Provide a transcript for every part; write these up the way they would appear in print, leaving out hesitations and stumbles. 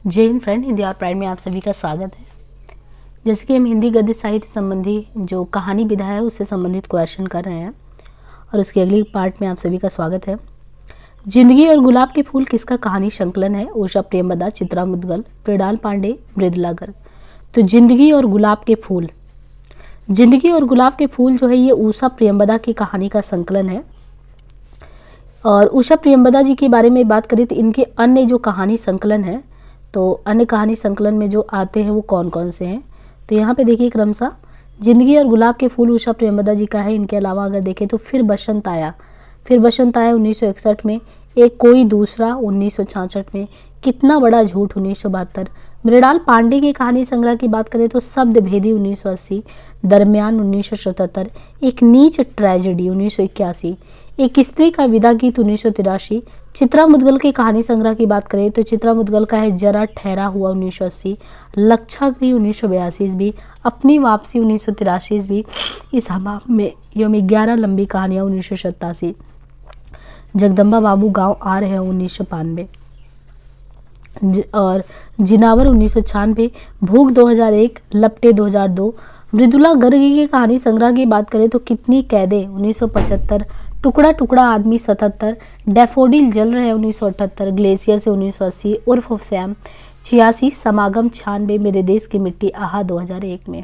जय हिंद फ्रेंड, हिंदी और प्राइड में आप सभी का स्वागत है। जैसे कि हम हिंदी गद्य साहित्य संबंधी जो कहानी विधा है उससे संबंधित क्वेश्चन कर रहे हैं और उसके अगली पार्ट में आप सभी का स्वागत है। जिंदगी और गुलाब के फूल किसका कहानी संकलन है? उषा प्रेमवदा, चित्रा मुद्गल, मृणाल पांडे, मृदुला गर्ग। तो जिंदगी और गुलाब के फूल, जिंदगी और गुलाब के फूल जो है ये उषा प्रेमवदा की कहानी का संकलन है। और उषा प्रेमवदा जी के बारे में बात करें तो इनके अन्य जो कहानी संकलन है, तो अन्य कहानी संकलन में जो आते हैं वो कौन कौन से हैं? तो यहाँ पे देखिए क्रमशः जिंदगी और गुलाब के फूल उषा प्रेमवदा जी का है। इनके अलावा अगर देखें तो फिर बसंत आया 1961 में, एक कोई दूसरा 1966 में, कितना बड़ा झूठ 1972, मृणाल पांडे की कहानी संग्रह की बात करें तो शब्द भेदी 1980, दरमियान 1977, एक नीच ट्रेजेडी 1981, एक स्त्री का विदा गीत 1983, चित्रा मुद्गल की कहानी संग्रह की बात करें तो चित्रा मुद्गल का है जरा ठहरा हुआ 1980, लक्षागृह 1982 भी, अपनी वापसी 1983 भी, इस हमाम में यौम 11 लंबी कहानियाँ 1987, जगदम्बा बाबू गांव आ रहे हैं 1992 और जिनावर 1996, भूख 2001, लपटे 2002, मृदुला गर्ग की कहानी संग्रह की बात करें तो कितनी कैदें 1975, टुकड़ा टुकड़ा आदमी 77, डैफोडिल जल रहे 1978, ग्लेशियर से 1980, उर्फ ऑफ सैम 86, समागम 96, मेरे देश की मिट्टी आहा 2001 में।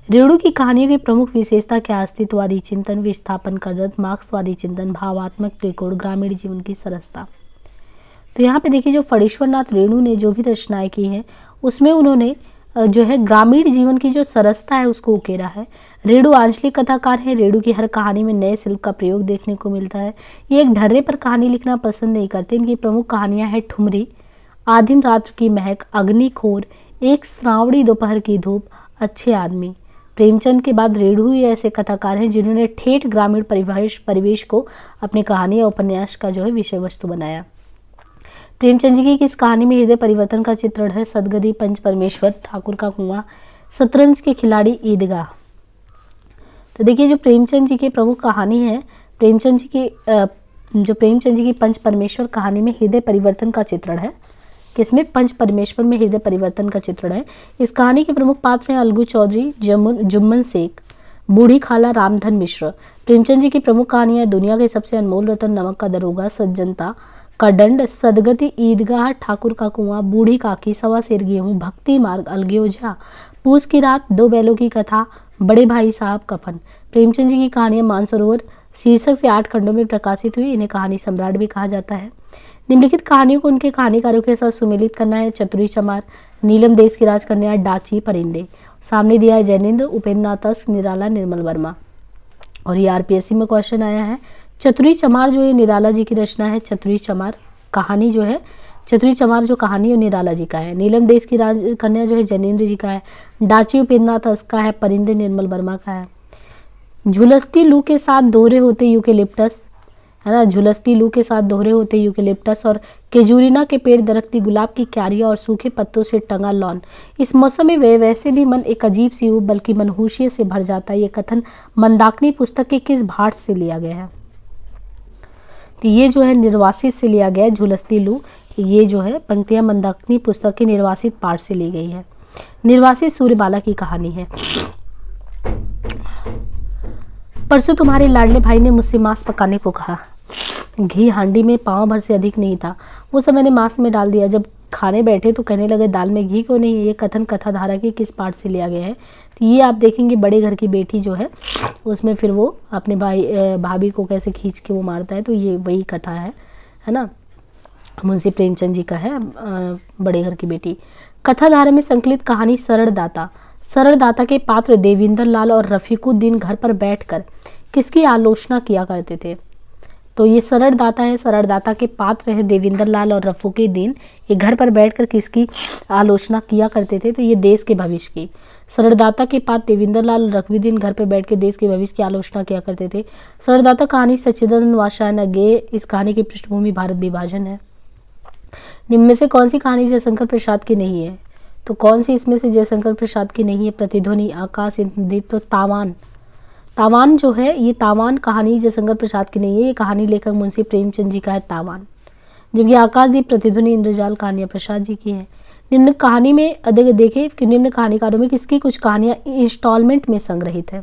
रेणु की कहानियों की प्रमुख विशेषता क्या? अस्तित्ववादी चिंतन, विस्थापन करदत्त, मार्क्सवादी चिंतन, भावात्मक त्रिकोण, ग्रामीण जीवन की सरसता। तो यहाँ पे देखिए जो फणीश्वरनाथ रेणु ने जो भी रचनाएं की हैं उसमें उन्होंने जो है ग्रामीण जीवन की जो सरसता है उसको उकेरा है। रेणु आंचलिक कथाकार है। रेणु की हर कहानी में नए शिल्प का प्रयोग देखने को मिलता है। ये एक ढर्रे पर कहानी लिखना पसंद नहीं करते। इनकी प्रमुख कहानियां हैं ठुमरी, आदिम रात्र की महक, अग्निखोर, एक श्रावणी दोपहर की धूप, अच्छे आदमी। प्रेमचंद के बाद रेणु ही ऐसे कथाकार हैं जिन्होंने ठेठ ग्रामीण परिवेश को अपनी कहानी या उपन्यास का जो है विषय वस्तु बनाया। प्रेमचंद जी की किस कहानी में हृदय परिवर्तन का चित्रण है? सदगदी, पंच परमेश्वर, ठाकुर का कुआं, शतरंज के खिलाड़ी, ईदगाह। तो देखिए जो प्रेमचंद जी की प्रमुख कहानी है, प्रेमचंद जी की पंच परमेश्वर कहानी में हृदय परिवर्तन का चित्रण है। किसमें? पंच परमेश्वर में हृदय परिवर्तन का चित्रण है। इस कहानी के प्रमुख पात्र हैं अलगू चौधरी, जुम्मन शेख, बूढ़ी खाला, रामधन मिश्र। प्रेमचंद जी की प्रमुख कहानियां दुनिया के सबसे अनमोल रतन, नमक का दरोगा, सज्जनता का दंड, सदगति, ईदगाह, ठाकुर का कुआं, बूढ़ी काकी, सवा सिर गेहूं, भक्ति मार्ग, अलगे ओझा, पूस की रात, दो बैलों की कथा, बड़े भाई साहब, कफन। प्रेमचंद जी की कहानियां मानसरोवर शीर्षक से 8 खंडों में प्रकाशित हुई। इन्हें कहानी सम्राट भी कहा जाता है। निम्नलिखित कहानियों को उनके कहानीकारों के साथ सुमेलित करना है। चतुरी चमार, नीलम देश की राजकन्या, डाची, परिंदे। सामने दिया है जैनेन्द्र, उपेंद्र नाथ तस्क, निराला, निर्मल वर्मा। और ये आरपीएससी में क्वेश्चन आया है। चतुरी चमार जो ये निराला जी की रचना है। चतुरी चमार कहानी जो है, चतुरी चमार जो कहानी है निराला जी का है। नीलम देश की राजकन्या जो है जैनेन्द्र जी का है। डाची उपेंद्र नाथ तस्क का है। परिंदे निर्मल वर्मा का है। झुलसती लू के साथ दोहरे होते यूकेलिप्टस, है ना, झुलसती लू के साथ दोहरे होते यूकेलिप्टस और केजूरिना के पेड़, दरख्ती गुलाब की क्यारियां और सूखे पत्तों से टंगा लॉन। इस मौसम में वे वैसे भी मन एक अजीब सी बल्कि मनहूसियत से भर जाता है। ये कथन मंदाकिनी पुस्तक के किस भाट से लिया गया है? तो ये जो है निर्वासित से लिया गया है। झुलसती लू ये जो है पंक्तियां मंदाकिनी पुस्तक के निर्वासित पाठ से ली गई है। निर्वासित सूर्यबाला की कहानी है। परसों तुम्हारे लाडले भाई ने मुझसे मांस पकाने को कहा। घी हांडी में पाँव भर से अधिक नहीं था। वो सब मैंने मांस में डाल दिया। जब खाने बैठे तो कहने लगे दाल में घी क्यों नहीं है? ये कथन कथाधारा के किस पाठ से लिया गया है? तो ये आप देखेंगे बड़े घर की बेटी जो है उसमें फिर वो अपने भाभी को कैसे खींच के वो मारता है, तो ये वही कथा है ना, मुंशी प्रेमचंद जी का है बड़े घर की बेटी। कथाधारा में संकलित कहानी सरड़दाता। सरड़दाता के पात्र देविंदर लाल और रफीकुद्दीन घर पर बैठकर किसकी आलोचना किया करते थे? तो ये सरड़दाता है। सरड़दाता के पात्र हैं देविंदर लाल और रफीकुद्दीन। ये घर पर बैठकर किसकी आलोचना किया करते थे? तो ये देश के भविष्य की। सरड़दाता के पात्र देविंदर लाल और रफीकुद्दीन घर पर बैठकर देश के भविष्य की आलोचना किया करते थे। सरड़दाता कहानी सच्चिदानंद वात्स्यायन गे। इस कहानी की पृष्ठभूमि भारत विभाजन है। निम्न में से कौन सी कहानी जयशंकर प्रसाद की नहीं है? तो कौन सी इसमें से जयशंकर प्रसाद की नहीं है? प्रतिध्वनि, आकाश, इंद्रदीप। तो तावान, तावान जो है ये तावान कहानी जयशंकर प्रसाद की नहीं है। ये कहानी लेखक मुंशी प्रेमचंद जी का है तावान। जबकि आकाशदीप प्रतिध्वनि इंद्रजाल कहानियाँ प्रसाद जी की हैं। निम्न कहानी में देखें कि निम्न कहानीकारों में किसकी कुछ कहानियाँ इंस्टॉलमेंट में संग्रहित है।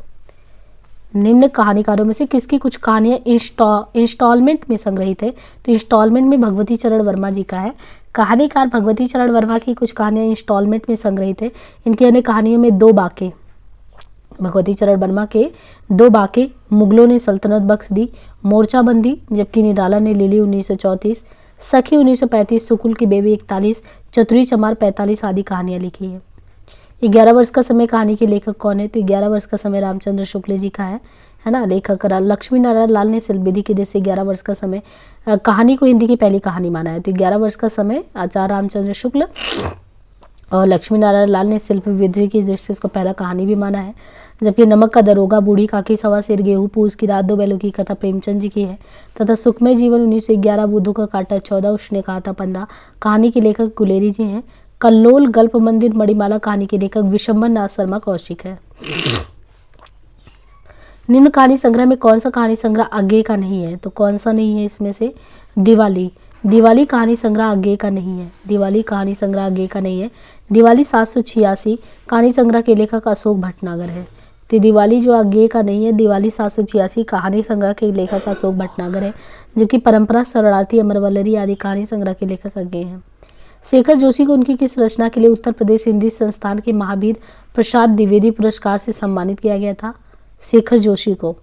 निम्न कहानीकारों में से किसकी कुछ कहानियाँ इंस्टॉलमेंट में संग्रहित है, तो इंस्टॉलमेंट में भगवती चरण वर्मा जी का है। कहानीकार भगवती चरण वर्मा की कुछ कहानियाँ इंस्टॉलमेंट में संग्रहित है। इनकी अन्य कहानियों में दो बाके, भगवती चरण वर्मा के दो बाके, मुगलों ने सल्तनत बख्श दी, मोर्चाबंदी, जबकि निराला ने ले ली 1934, सखी 1935, सुकुल की बेबी 41, चतुरी चमार 45 आदि कहानियाँ लिखी है। 11 वर्ष का समय कहानी के लेखक कौन है, तो 11 वर्ष का समय रामचंद्र शुक्ल जी का है ना। लेखक लक्ष्मी नारायण लाल ने सिलबिदी की दृष्टि से 11 वर्ष का समय कहानी को हिंदी की पहली कहानी माना है। तो 11 वर्ष का समय आचार्य रामचंद्र शुक्ल और लक्ष्मी नारायण लाल ने शिल्प विधि की दृष्टि से इसको पहला कहानी भी माना है। जबकि नमक का दरोगा, बूढ़ी काकी, सवा सिर, गेहूं पूस की रात, दो बैलों की कथा प्रेमचंद जी की है। तथा सुखमय जीवन 1911, बुद्धू का काटा 14, उसने कहा था 15 कहानी के लेखक गुलेरी जी हैं। कल्लोल गल्प मंदिर मणिमाला कहानी के लेखक विशंबर नाथ शर्मा कौशिक है। निम्न कहानी संग्रह में कौन सा कहानी संग्रह आगे का नहीं है, तो कौन सा नहीं है इसमें से, दिवाली। दिवाली कहानी संग्रह आगे का नहीं है। दिवाली कहानी संग्रह आगे का नहीं है। दिवाली 786 कहानी संग्रह के लेखक अशोक भटनागर है। तो दिवाली जो आगे का नहीं है, दिवाली 786 कहानी संग्रह के लेखक अशोक भटनागर है। जबकि परंपरा, शरणार्थी, अमरवल्लरी आदि कहानी संग्रह के लेखक आगे हैं। शेखर जोशी को उनकी किस रचना के लिए उत्तर प्रदेश हिंदी संस्थान के महावीर प्रसाद द्विवेदी पुरस्कार से सम्मानित किया गया था। शेखर जोशी को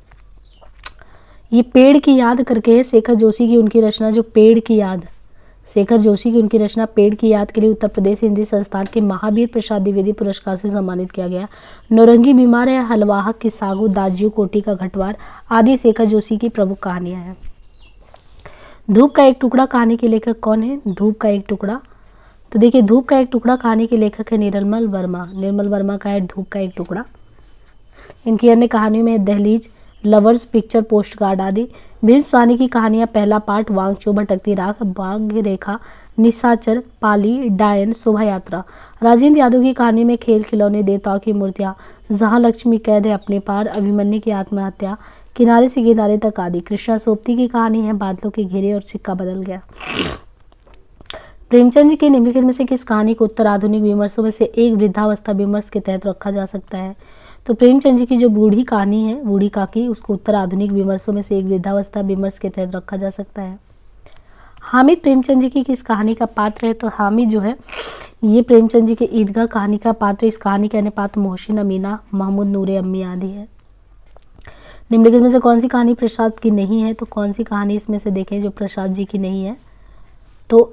ये पेड़ की याद करके है। शेखर जोशी की उनकी रचना जो पेड़ की याद, शेखर जोशी की उनकी रचना पेड़ की याद के लिए उत्तर प्रदेश हिंदी संस्थान के महावीर प्रसाद द्विवेदी पुरस्कार से सम्मानित किया गया। नौरंगी बीमार है, हलवाहक की सागू, दाजियो कोटी का घटवार आदि शेखर जोशी की प्रमुख कहानियां हैं। धूप का एक टुकड़ा कहानी के लेखक कौन है, धूप का एक टुकड़ा, तो देखिए धूप का एक टुकड़ा कहानी के लेखक है निर्मल वर्मा। निर्मल वर्मा का है धूप का एक टुकड़ा। इनकी अन्य कहानियों में दहलीज, लवर्स, पिक्चर, पोस्ट कार्ड आदि। भीष्म स्वानी की कहानियां पहला पार्ट, वांगचो, भटकती राख, भाग्य रेखा, निशाचर, पाली, डायन, शोभा यात्रा। राजेंद्र यादव की कहानी में खेल खिलौने, देवताओं की मूर्तियां, जहां लक्ष्मी कैद है अपने पार, अभिमन्यु की आत्महत्या, किनारे से किनारे तक आदि। कृष्णा सोपती की कहानी है बादलों के घेरे और सिक्का बदल गया। प्रेमचंद जी की निम्नलिखित में से किस कहानी को उत्तर आधुनिक विमर्शों में से एक वृद्धावस्था विमर्श के तहत रखा जा सकता है, तो प्रेमचंद जी की जो बूढ़ी कहानी है, बूढ़ी काकी, उसको उत्तर आधुनिक विमर्शों में से एक वृद्धावस्था विमर्श के तहत रखा जा सकता है। हामिद प्रेमचंद जी की किस कहानी का पात्र है, तो हामिद जो है ये प्रेमचंद जी के ईदगाह कहानी का पात्र। इस कहानी के अन्य पात्र मोहसिन, अमीना, महमूद, नूरे अम्मी आदि है। निम्नलिखित में से कौन सी कहानी प्रसाद की नहीं है, तो कौन सी कहानी इसमें से देखें जो प्रसाद जी की नहीं है, तो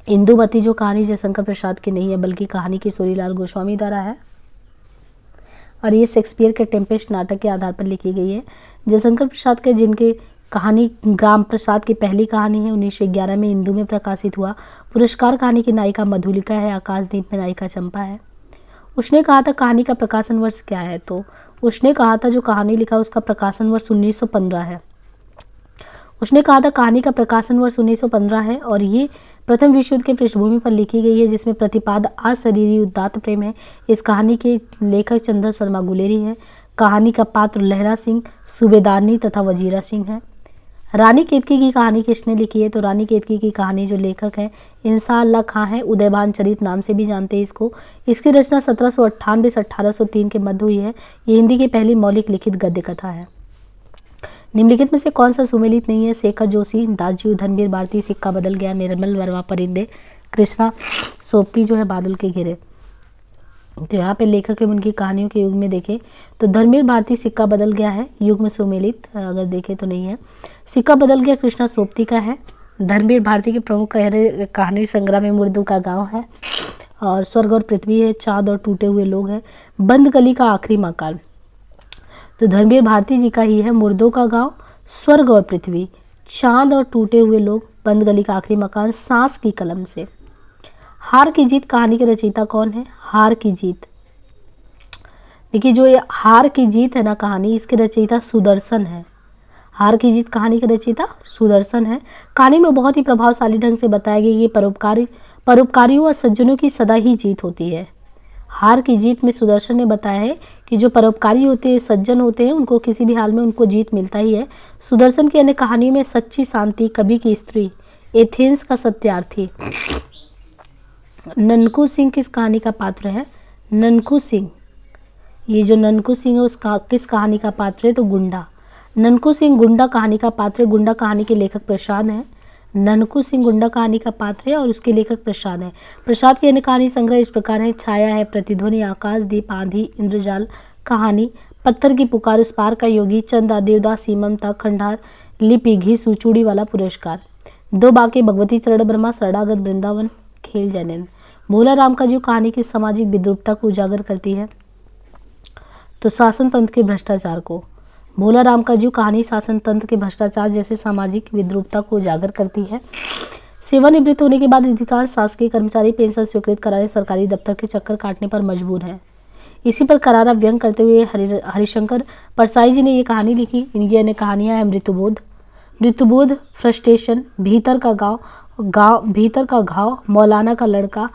इंदुमती जो कहानी जयशंकर प्रसाद की नहीं है बल्कि कहानी किशोरीलाल गोस्वामी द्वारा है और ये शेक्सपियर के टेम्पेस्ट नाटक के आधार पर लिखी गई है। जयशंकर प्रसाद के जिनके कहानी ग्राम प्रसाद की पहली कहानी है 1911 में इंदु में प्रकाशित हुआ। पुरस्कार कहानी की नायिका मधुलिका है, आकाशदीप में नायिका चंपा है। उसने कहा था कहानी का प्रकाशन वर्ष क्या है, तो उसने कहा था जो कहानी लिखा उसका प्रकाशन वर्ष 1915 है। उसने कहा था कहानी का प्रकाशन वर्ष 1915 है और ये प्रथम विश्व युद्ध के पृष्ठभूमि पर लिखी गई है जिसमें प्रतिपाद अशरीरी उदात्त प्रेम है। इस कहानी के लेखक चंद्र शर्मा गुलेरी है। कहानी का पात्र लहरा सिंह, सूबेदारनी तथा वजीरा सिंह है। रानी केतकी की कहानी किसने लिखी है, तो रानी केतकी की कहानी जो लेखक है इंसाअल्लाह खां है, उदयभान चरित नाम से भी जानते हैं इसको। इसकी रचना 1798 से 1803 के मध्य हुई है। ये हिंदी की पहली मौलिक लिखित गद्य कथा है। निम्नलिखित में से कौन सा सुमेलित नहीं है, शेखर जोशी, दाजू, धनबीर भारती, सिक्का बदल गया, निर्मल वर्मा, परिंदे, कृष्णा सोपती जो है बादल के घेरे। तो यहाँ पे लेखक एवं उनकी कहानियों के युग में देखें तो धर्मवीर भारती सिक्का बदल गया है, युग में सुमेलित अगर देखें तो नहीं है। सिक्का बदल गया कृष्णा सोपती का है। धर्मवीर भारती के प्रमुख कहानी संग्रह में मुर्दों का गांव है और स्वर्ग और पृथ्वी है, चाँद और टूटे हुए लोग हैं, बंद गली का आखिरी मकान। तो धर्मवीर भारती जी का ही है मुर्दों का गांव, स्वर्ग और पृथ्वी, चाँद और टूटे हुए लोग, बंद गली का आखिरी मकान, सांस की कलम से। हार की जीत कहानी के रचयिता कौन है, हार की जीत। देखिए जो ये हार की जीत है ना कहानी, इसके रचयिता सुदर्शन है। हार की जीत कहानी के रचयिता सुदर्शन है। कहानी में बहुत ही प्रभावशाली ढंग से बताया गया ये परोपकारियों और सज्जनों की सदा ही जीत होती है। हार की जीत में सुदर्शन ने बताया है कि जो परोपकारी होते हैं, सज्जन होते हैं, उनको किसी भी हाल में उनको जीत मिलता ही है। सुदर्शन की अन्य कहानियों में सच्ची शांति, कवि की स्त्री, एथेंस का सत्यार्थी। ननकू सिंह किस कहानी का पात्र है? ननकू सिंह, ये जो ननकू सिंह है उसका किस कहानी का पात्र है? तो गुंडा। ननकू सिंह गुंडा कहानी का पात्र है। गुंडा कहानी के लेखक प्रसाद हैं। ननकू सिंह गुंडा कहानी का पात्र है और उसके लेखक प्रसाद हैं। प्रसाद के अन्य कहानी संग्रह इस प्रकार है: छाया है, प्रतिध्वनि, आकाश दीप, आंधी, इंद्रजाल कहानी, पत्थर की पुकार, उस पार का योगी, चंदा, देवदासी, ममता, खंडार, लिपि, घीसू, चूड़ी वाला पुरस्कार, दो बाके, भगवती चरण ब्रह्मा, शरणागत, वृंदावन, खेल, जैनेन्द्र। भोला राम का जो कहानी की सामाजिक विद्रूपता को उजागर करती है? तो शासन तंत्र के भ्रष्टाचार को। भोला राम का जो कहानी शासन तंत्र के भ्रष्टाचार जैसे सामाजिक विद्रूपता को उजागर करती है। सेवानिवृत्त होने के बाद अधिकांश शासकीय कर्मचारी पेंशन स्वीकृत कराने सरकारी दफ्तर के चक्कर काटने पर मजबूर हैं। इसी पर करारा व्यंग करते हुए हरिशंकर परसाई जी ने ये कहानी लिखी। इनकी अन्य कहानियां हैं मृत्युबोध, मृत्युबोध, फ्रस्ट्रेशन, भीतर का घाव, मौलाना का लड़का,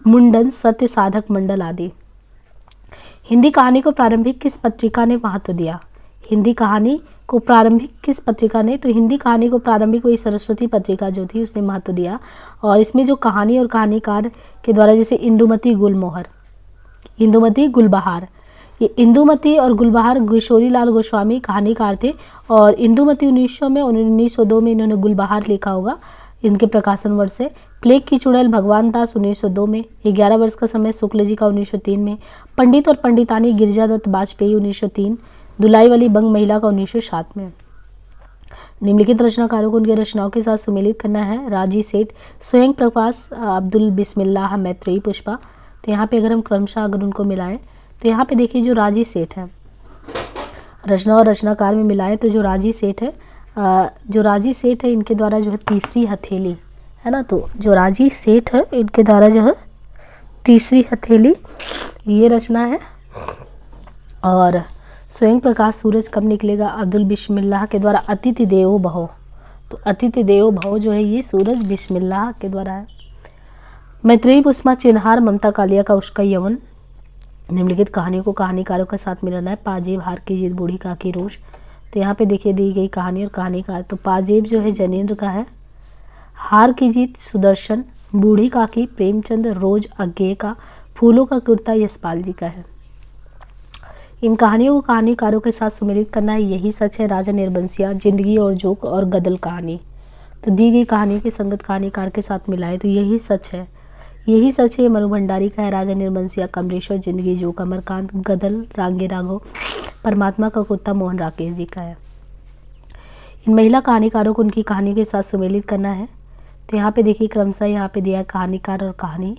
मुंडन, सत्य साधक मंडल आदि। हिंदी कहानी को प्रारंभिक किस पत्रिका ने महत्व दिया? हिंदी कहानी को प्रारंभिक किस पत्रिका ने? तो हिंदी कहानी को प्रारंभिक वही सरस्वती पत्रिका जो थी उसने महत्व दिया। और इसमें जो कहानी और कहानीकार के द्वारा, जैसे इंदुमती, गुलमोहर, इंदुमती, गुलबहार, ये इंदुमती और गुलबहार किशोरीलाल गोस्वामी कहानीकार थे। और इंदुमती 1900 में, 1902 में इन्होंने गुलबहार लिखा होगा, इनके प्रकाशन वर्ष है। प्लेग की चुड़ैल भगवान दास 1902 में। 11 वर्ष का समय शुक्ल जी का 1903 में। पंडित और पंडितानी गिरिजादत्त बाजपेयी 1903। दुलाई वाली बंग महिला का 1907 में। निम्नलिखित रचनाकारों को उनके रचनाओं के साथ सुमेलित करना है: राजी सेठ, स्वयं प्रकाश, अब्दुल बिस्मिल्लाह, मैत्रेयी, पुष्पा। तो यहाँ पे अगर हम क्रमशः अगर उनको मिलाएं तो यहाँ पे देखिए जो राजी सेठ है, रचना और रचनाकार में मिलाएं तो जो राजी सेठ है इनके द्वारा जो है तीसरी हथेली है ना, तो जो राजी सेठ है इनके द्वारा जो है तीसरी हथेली ये रचना है। और स्वयं प्रकाश सूरज कब निकलेगा? अब्दुल बिस्मिल्लाह के द्वारा अतिथि देवो भव। तो अतिथि देवो भव जो है ये सूरज बिस्मिल्लाह के द्वारा है। मैत्रेयी, पुष्पा, चिन्हार, ममता, कालिया का उसका यवन। निम्नलिखित कहानियों को कहानीकारों के साथ मिलाना है: पाजेब, हार की जीत, बूढ़ी काकी, रोज। तो यहाँ पे देखिए दी गई कहानी और कहानीकार, तो पाजेब जो है जैनेन्द्र का है, हार की जीत सुदर्शन, बूढ़ी काकी प्रेमचंद, रोज अज्ञेय का, फूलों का कुर्ता यशपाल जी का है। इन कहानियों को कहानीकारों के साथ सुमेलित करना है: यही सच है, राजा निर्बंसिया, जिंदगी और जोक और गदल कहानी। तो दी गई कहानी के संगत कहानीकार के साथ मिलाए तो यही सच है, यही सच है मनु भंडारी का है, राजा निर्बंसिया कमलेश्वर, जिंदगी जोक अमरकांत, गदल रांगे राघव, परमात्मा का कुत्ता मोहन राकेश जी का है। इन महिला कहानीकारों को उनकी कहानियों के साथ सुमेलित करना है। तो यहाँ पे देखिए क्रमशः यहाँ पे दिया है कहानीकार और कहानी।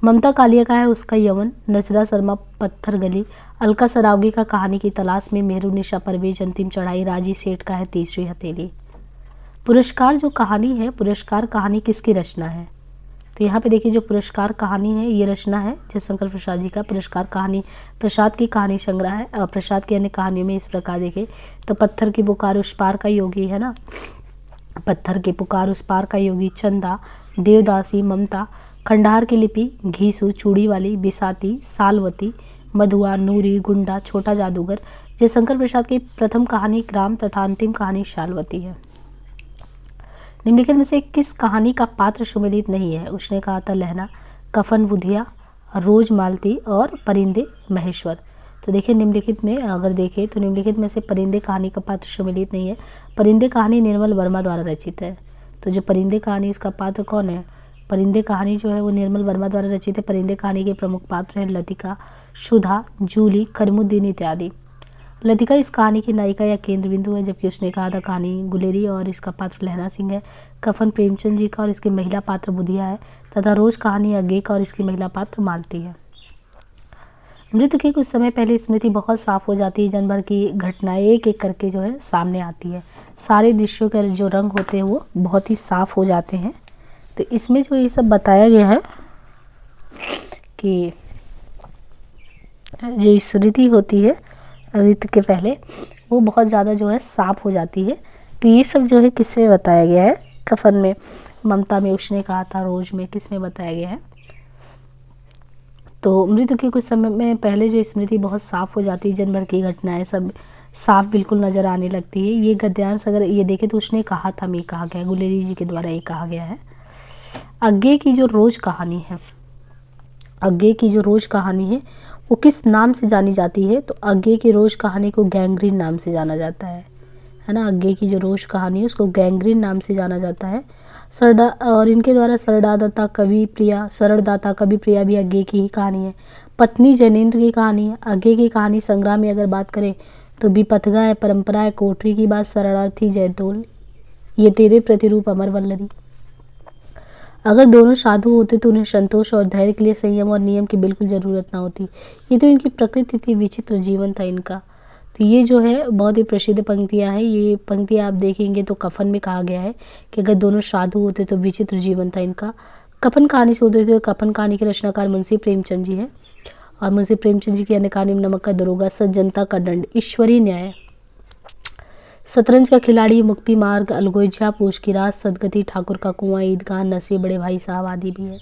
ममता कालिया का है उसका यवन, नजरा शर्मा पत्थर गली, अलका सरावगी का कहानी की तलाश में, मेहरू निशा परवेज अंतिम चढ़ाई, राजी सेठ का है तीसरी हथेली। पुरस्कार जो कहानी है, पुरस्कार कहानी किसकी रचना है? तो यहाँ पे देखिए जो पुरस्कार कहानी है ये रचना है जयशंकर प्रसाद जी का। पुरस्कार कहानी प्रसाद की कहानी संग्रह है। और प्रसाद की अन्य कहानियों में इस प्रकार देखिए तो पत्थर की पुकार, उस पार का योगी है ना, पत्थर की पुकार, उस पार का योगी, चंदा, देवदासी, ममता, खंडार की लिपि, घीसू, चूड़ी वाली, बिसाती, सालवती, मधुआ, नूरी, गुंडा, छोटा जादूगर। जयशंकर प्रसाद की प्रथम कहानी ग्राम तथा अंतिम कहानी शालवती है। निम्नलिखित में से किस कहानी का पात्र सुमेलित नहीं है? उसने कहा था लहना, कफन बुधिया, रोज मालती और परिंदे महेश्वर। तो देखिए निम्नलिखित में अगर देखें तो निम्नलिखित में से परिंदे कहानी का पात्र सुमेलित नहीं है। परिंदे कहानी निर्मल वर्मा द्वारा रचित है। तो जो परिंदे कहानी इसका पात्र कौन है? परिंदे कहानी जो है वो निर्मल वर्मा द्वारा रचित है। परिंदे कहानी के प्रमुख पात्र हैं लतिका, सुधा, जूली, करीमुद्दीन इत्यादि। लतिका इस कहानी की नायिका या केंद्र बिंदु है, जबकि उसने कहा था कहानी गुलेरी और इसका पात्र लहना सिंह है। कफन प्रेमचंद जी का और इसकी महिला पात्र बुधिया है तथा रोज कहानी अज्ञेय का और इसकी महिला पात्र मालती है। मृत्यु के कुछ समय पहले स्मृति बहुत साफ हो जाती है। जन्म भर की घटनाएं एक एक करके जो है सामने आती है। सारे दृश्यों के जो रंग होते हैं वो बहुत ही साफ हो जाते हैं। तो इसमें जो ये सब बताया गया है कि जो स्मृति होती है मृत्यु के पहले वो बहुत ज़्यादा जो है साफ हो जाती है। तो ये सब जो है किसमें बताया गया है? कफन में, ममता में, उसने कहा था रोज में, किसमें बताया गया है? तो मृत्यु के कुछ समय में पहले जो स्मृति बहुत साफ हो जाती है, जन्म भर की घटनाएं सब साफ बिल्कुल नज़र आने लगती है। ये गद्यांश अगर ये देखें तो उसने कहा था, मैं कहा गया है, गुलेरी जी के द्वारा ये कहा गया है। आगे की जो रोज कहानी है, आगे की जो रोज कहानी है वो किस नाम से जानी जाती है? तो आगे की रोज कहानी को गैंग्रीन नाम से जाना जाता है ना। आगे की जो रोज कहानी है उसको गैंग्रीन नाम से जाना जाता है। और इनके द्वारा सरदाता कवि प्रिया भी आगे की ही कहानी है। पत्नी जैनेन्द्र की कहानी है। आगे की कहानी संग्राम में अगर बात करें तो विपथगा है, परंपरा है, कोठरी की बात, शरणार्थी, जयतोल, ये तेरे प्रतिरूप, अमर वल्लरी। अगर दोनों साधु होते तो उन्हें संतोष और धैर्य के लिए संयम और नियम की बिल्कुल ज़रूरत ना होती। ये तो इनकी प्रकृति थी, विचित्र जीवन था इनका। तो ये जो है बहुत ही प्रसिद्ध पंक्तियाँ हैं। ये पंक्तियाँ आप देखेंगे तो कफन में कहा गया है कि अगर दोनों साधु होते तो विचित्र जीवन था इनका। कफन कहानी से होते थे। कफन कहानी के रचनाकार मुंशी प्रेमचंद जी हैं। और मुंशी प्रेमचंद जी की अन्य कहानी नमक का दरोगा, सज्जनता का दंड, ईश्वरीय न्याय, शतरंज का खिलाड़ी, मुक्ति मार्ग, अलगोजा, पूछ की रात, सदगति, ठाकुर का कुआं, ईदगाह, नसीब, बड़े भाई साहब आदि भी है।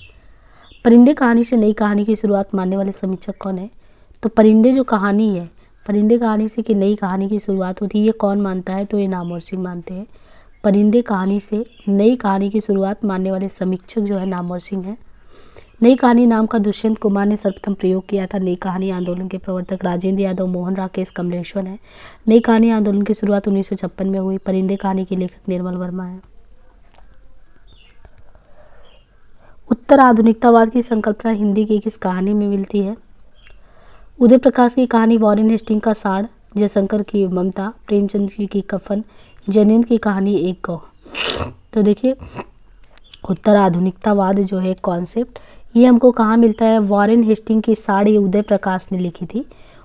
परिंदे कहानी से नई कहानी की शुरुआत मानने वाले समीक्षक कौन है? तो परिंदे जो कहानी है, परिंदे कहानी से कि नई कहानी की शुरुआत होती है, ये कौन मानता है? तो ये नामवर सिंह मानते हैं। परिंदे कहानी से नई कहानी की शुरुआत मानने वाले समीक्षक जो है नामवर सिंह है। नई कहानी नाम का दुष्यंत कुमार ने सर्वप्रथम प्रयोग किया था। नई कहानी आंदोलन के प्रवर्तक राजेंद्र यादव, मोहन राकेश, कमलेश्वर है। नई कहानी आंदोलन की शुरुआत 1956 में हुई। परिंदे कहानी के लेखक निर्मल वर्मा है। उत्तर आधुनिकतावाद की संकल्पना हिंदी की किस कहानी में मिलती है? उदय प्रकाश की कहानी, वॉरेन हेस्टिंग का साड़, जयशंकर की ममता, प्रेमचंद जी की कफन, जैनेन्द्र की कहानी एक गौ। तो देखिए उत्तर आधुनिकतावाद जो है कॉन्सेप्ट, ये हमको कहाँ मिलता है? वॉरेन हेस्टिंग की साड़, ये उदय प्रकाश ने लिखी थी।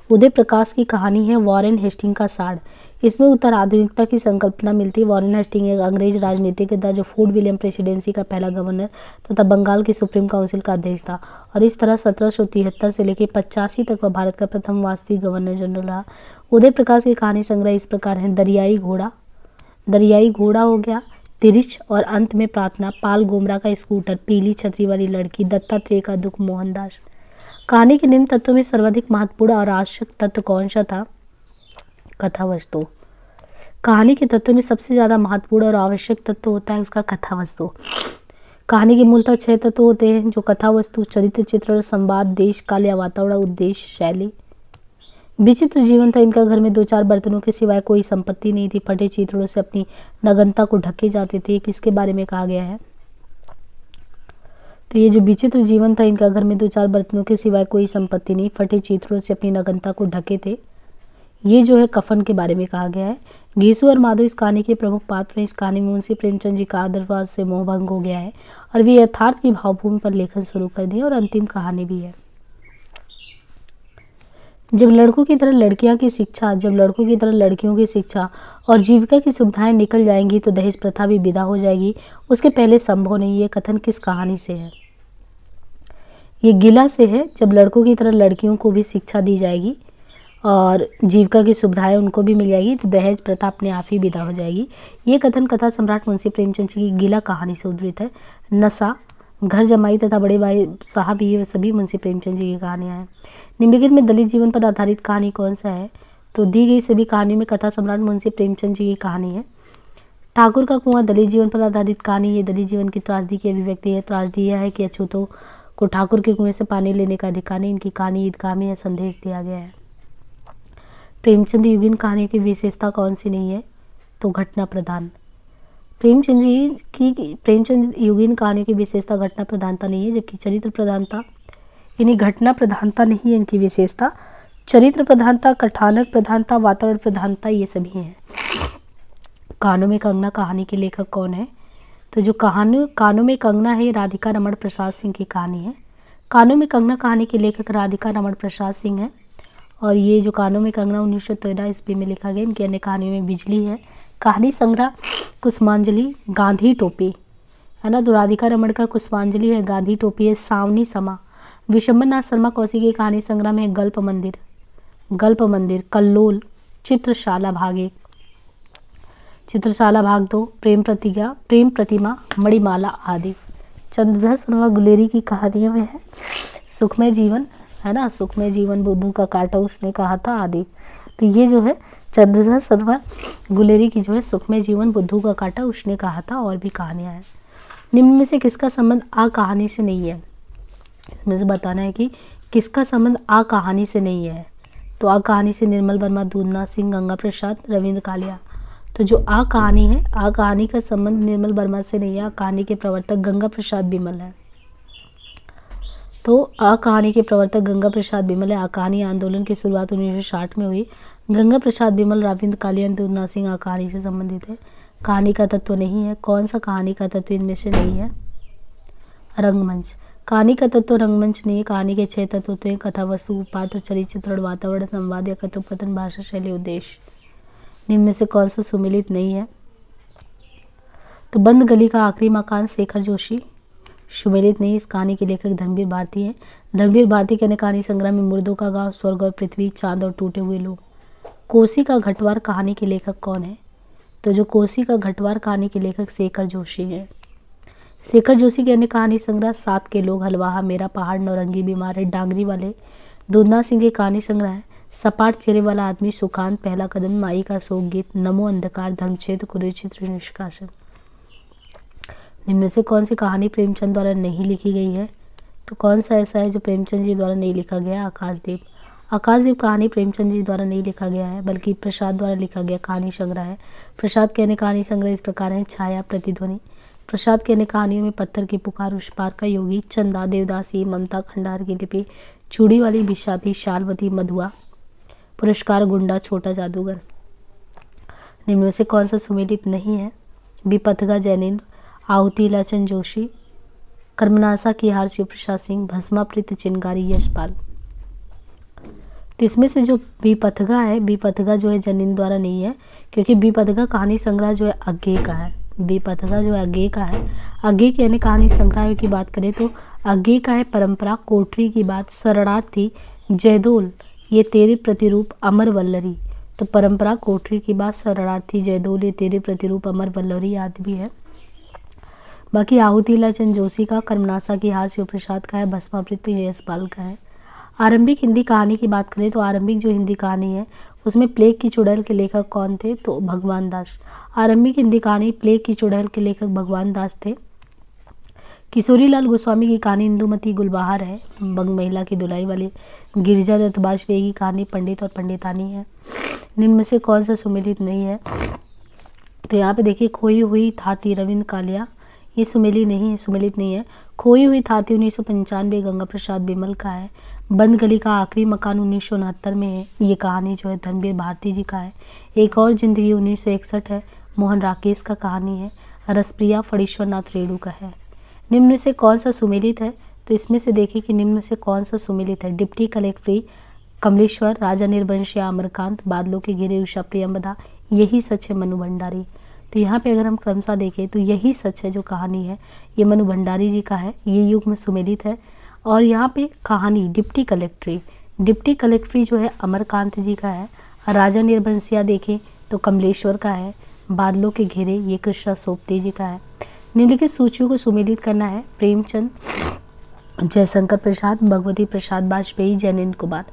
उदय प्रकाश की कहानी है वॉरेन हेस्टिंग का साड़। इसमें उत्तर आधुनिकता की संकल्पना मिलती है। वॉरेन हेस्टिंग एक अंग्रेज राजनीतिक था जो फोर्ट विलियम प्रेसिडेंसी का पहला गवर्नर तथा बंगाल की सुप्रीम काउंसिल का अध्यक्ष था और इस तरह 1773 से लेकर 85 तक वह भारत का प्रथम वास्तविक गवर्नर जनरल रहा। उदय प्रकाश की कहानी संग्रह इस प्रकार है। दरियाई घोड़ा हो गया, तिरिच और अंत में प्रार्थना, पाल गोमरा का स्कूटर, पीली छतरी वाली लड़की, दत्तात्रेय का दुख, मोहनदास। कहानी के निम्न तत्वों में सर्वाधिक महत्वपूर्ण और आवश्यक तत्व कौन सा था? कथा वस्तु। कहानी के तत्वों में सबसे ज़्यादा महत्वपूर्ण और आवश्यक तत्व होता है उसका कथा वस्तु। कहानी के मूलतः 6 तत्व होते हैं जो कथा वस्तु, चरित्र, चित्रण, संवाद, देश काल या वातावरण, उद्देश्य, शैली। विचित्र जीवन था इनका। घर में 2-4 बर्तनों के सिवाय कोई संपत्ति नहीं थी। फटे चिथड़ों से अपनी नग्नता को ढके जाते थे। किसके बारे में कहा गया है? तो ये जो विचित्र जीवन था इनका, घर में 2-4 बर्तनों के सिवाय कोई संपत्ति नहीं, फटे चिथड़ों से अपनी नग्नता को ढके थे, ये जो है कफन के बारे में कहा गया है। घेसू और माधव इस कहानी के प्रमुख पात्र हैं। इस कहानी में मुंशी प्रेमचंद जी का आदर्शवाद से मोहभंग हो गया है और वे यथार्थ की भावभूमि पर लेखन शुरू कर दिए। और अंतिम कहानी भी है। जब लड़कों की तरह लड़कियों की शिक्षा और जीविका की सुविधाएं निकल जाएंगी तो दहेज प्रथा भी विदा हो जाएगी। उसके पहले संभव नहीं। ये कथन किस कहानी से है? ये गिला से है। जब लड़कों की तरह लड़कियों को भी शिक्षा दी जाएगी और जीविका की सुविधाएं उनको भी मिल जाएगी तो दहेज प्रथा अपने आप ही विदा हो जाएगी। ये कथन कथा सम्राट मुंशी प्रेमचंद जी की गिला कहानी से उद्धृत है। नशा, घर जमाई तथा बड़े भाई साहब, ये सभी मुंशी प्रेमचंद जी की कहानियाँ हैं। निम्नलिखित में दलित जीवन पर आधारित कहानी कौन सा है? तो दी गई सभी कहानी में कथा सम्राट मुंशी प्रेमचंद जी की कहानी है। ठाकुर का कुआं दलित जीवन पर आधारित कहानी। ये दलित जीवन की त्रासदी की अभिव्यक्ति है। त्रासदी यह है कि अछूतों को ठाकुर के कुएं से पानी लेने का अधिकार नहीं। इनकी कहानी ईदगाह में यह संदेश दिया गया है। प्रेमचंद युगीन कहानी की विशेषता कौन सी नहीं है? तो घटना प्रधान। प्रेमचंद युगीन कहानी की विशेषता घटना प्रधानता नहीं है, जबकि चरित्र प्रधानता, यानी घटना प्रधानता नहीं है इनकी विशेषता, चरित्र प्रधानता, कथानक प्रधानता, वातावरण प्रधानता, ये सभी हैं। कानों में कंगना कहानी के लेखक कौन है? तो जो कानों में कंगना है ये राधिका रमण प्रसाद सिंह की कहानी है। कानों में कंगना कहानी के लेखक राधिका रमण प्रसाद सिंह है और ये जो कानों में कंगना 1913 ईस्वी में लिखा गया। इनकी अन्य कहानियों में बिजली है। कहानी संग्रह कुसुमांजलि, गांधी टोपी है ना। तो राधिका रमण का कुसुमांजलि है, गांधी टोपी है, सावनी समा। विशंबरनाथ शर्मा कौशिक की कहानी संग्रह में गल्प मंदिर, कल्लोल, चित्रशाला भाग 1, चित्रशाला भाग 2, प्रेम प्रतिमा, मणिमाला आदि। चंद्रधर शर्मा गुलेरी की कहानियों में है सुखमय जीवन, है ना, सुखमय जीवन, बुद्धू का काटा उसने कहा था आदि। तो ये जो है चंद्रशेखर शर्मा गुलेरी की जो है सुखमय जीवन, बुद्धू का कांटा, उसने कहा था, और भी कहानियाँ हैं। निम्न में से किसका संबंध आ कहानी से नहीं है? इसमें से बताना है कि किसका संबंध आ कहानी से नहीं है। तो आ कहानी से निर्मल वर्मा, दूधनाथ सिंह, गंगा प्रसाद, रविंद्र कालिया। तो जो आ कहानी है, आ कहानी का संबंध निर्मल वर्मा से नहीं है। आ कहानी के प्रवर्तक गंगा प्रसाद बिमल है। तो आ कहानी के प्रवर्तक गंगा प्रसाद बिमल है। आ कहानी आंदोलन की शुरुआत 1960 में हुई। गंगा प्रसाद बिमल, रविंद्र कालिया, दूधनाथ सिंह आ कहानी से संबंधित है। कहानी का तत्व नहीं है। कौन सा कहानी का तत्व इनमें से नहीं है? रंगमंच। कहानी का तत्व रंगमंच नहीं है। कहानी के 6 तत्व होते हैं: कथा, वस्तु, पात्र, चरित्र, चित्रण, वातावरण, संवाद या कथोपकथन, भाषा, शैली, उद्देश्य। निम्न में से कौन सा सुमेलित नहीं है? तो बंद गली का आखिरी मकान, शेखर जोशी, सुमेलित नहीं। इस कहानी के लेखक धर्मवीर भारती हैं। धर्मवीर भारती के अन्य कहानी संग्रह में मुर्दों का गांव, स्वर्ग और पृथ्वी, चांद और टूटे हुए लोग। कोसी का घटवार कहानी के लेखक कौन है? तो जो कोसी का घटवार कहानी के लेखक शेखर जोशी हैं। शेखर जोशी के अन्य कहानी संग्रह 7 के लोग, हलवाहा, मेरा पहाड़, नौरंगी, बीमार है, डांगरी वाले। दूधनाथ सिंह के कहानी संग्रह है सपाट चेहरे वाला आदमी, सुकांत, पहला कदम, माई का शोक गीत, नमो अंधकार, धर्मक्षेत्र, कुरुक्षेत्र, निष्कासन। इनमें से कौन सी कहानी प्रेमचंद द्वारा नहीं लिखी गई है? तो कौन सा ऐसा है जो प्रेमचंद जी द्वारा नहीं लिखा गया? आकाशदीप। आकाशदीप कहानी प्रेमचंद जी द्वारा नहीं लिखा गया है, बल्कि प्रसाद द्वारा लिखा गया कहानी संग्रह है। प्रसाद के अन्य कहानी संग्रह इस प्रकार हैं: छाया, प्रतिध्वनि। प्रसाद के अन्य कहानियों में पत्थर की पुकार, उस पार का योगी, चंदा, देवदासी, ममता, खंडार की लिपि, चूड़ी वाली बिशाती, शालवती, मधुआ, पुरस्कार, गुंडा, छोटा जादूगर। निम्न में से कौन सा सुमेलित नहीं है? विपथगा जैनेन्द्र, आहुति लाचन जोशी, कर्मनासा की हार शिवप्रसाद सिंह, भस्माप्रीत चिनगारी यशपाल। तो इसमें से जो विपथगा है, विपथगा जो है जैनेन्द्र द्वारा नहीं है, क्योंकि विपथगा कहानी संग्रह जो है अज्ञे का है। विपथगा जो है अज्ञे का है। अज्ञे के अन्य कहानी संग्रह की बात करें तो अज्ञे का है परंपरा, कोठरी की बात, शरणार्थी, जयदोल, ये तेरे प्रतिरूप, अमर वल्लरी। तो परंपरा, कोठरी की बात, शरणार्थी, जयदोल, ये तेरे प्रतिरूप, अमर वल्लरी आदि भी है। बाकी आहुति लाचन जोशी का, कर्मनासा की हार शिवप्रसाद का है, भस्माप्रीत यशपाल का है। आरंभिक हिंदी कहानी की बात करें तो आरंभिक जो हिंदी कहानी है उसमें प्लेग की चुड़ैल के लेखक कौन थे? तो भगवान दास। आरंभिक हिंदी कहानी प्लेग की चुड़ैल के लेखक भगवान दास थे। किशोरीलाल गोस्वामी की कहानी इंदुमती गुलबहार है। बंग महिला की धुलाई वाली गिरिजा दत्त बाजपेयी की कहानी पंडित और पंडितानी है। निम्न में से कौन सा सुमेलित नहीं है? तो यहाँ पे देखिए, खोई हुई थाती, रविंद्र कालिया, ये सुमेलित नहीं है। खोई हुई थाती 1995 गंगा प्रसाद बिमल का है। बंद गली का आखिरी मकान 1969 में है। ये कहानी जो है धर्मवीर भारती जी का है। एक और जिंदगी 1961 है, मोहन राकेश का कहानी है। रसप्रिया फणीश्वर नाथ रेणु का है। निम्न में से कौन सा सुमेलित है? तो इसमें से देखिए कि निम्न में से कौन सा सुमेलित है? डिप्टी कलेक्ट्री, कमलेश्वर, राजा निर्वंश या अमरकांत, बादलों के घिरे, उषा प्रियंवदा, यही सच है, मनु भंडारी। तो यहाँ पे अगर हम क्रमशः देखें तो यही सच है जो कहानी है ये मनु भंडारी जी का है, ये युग में सुमेलित है। और यहाँ पे कहानी डिप्टी कलेक्ट्री जो है अमरकांत जी का है। राजा निर्वंशिया देखें तो कमलेश्वर का है। बादलों के घेरे ये कृष्णा सोपते जी का है। निम्नलिखित सूचियों को सुमेलित करना है: प्रेमचंद, जयशंकर प्रसाद, भगवती प्रसाद वाजपेयी, जैनेन्द्र कुमार।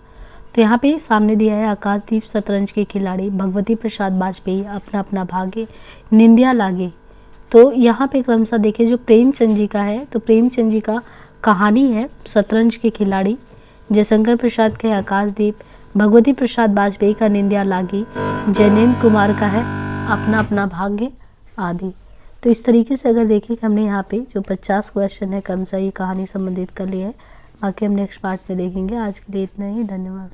तो यहाँ पे सामने दिया है आकाशदीप, शतरंज के खिलाड़ी, भगवती प्रसाद वाजपेयी, अपना अपना भाग्य, निंदिया लागे। तो यहाँ पे क्रमशः देखें जो प्रेमचंद जी का है तो प्रेमचंद जी का कहानी है शतरंज के खिलाड़ी, जयशंकर प्रसाद का है आकाशदीप, भगवती प्रसाद वाजपेयी का निंदिया लागी, जैनेन्द्र कुमार का है अपना अपना भाग्य आदि। तो इस तरीके से अगर देखें कि हमने यहाँ पे जो 50 क्वेश्चन है क्रमशः ये कहानी संबंधित कर लिए हैं। बाकी हम नेक्स्ट पार्ट में देखेंगे। आज के लिए इतना ही, धन्यवाद।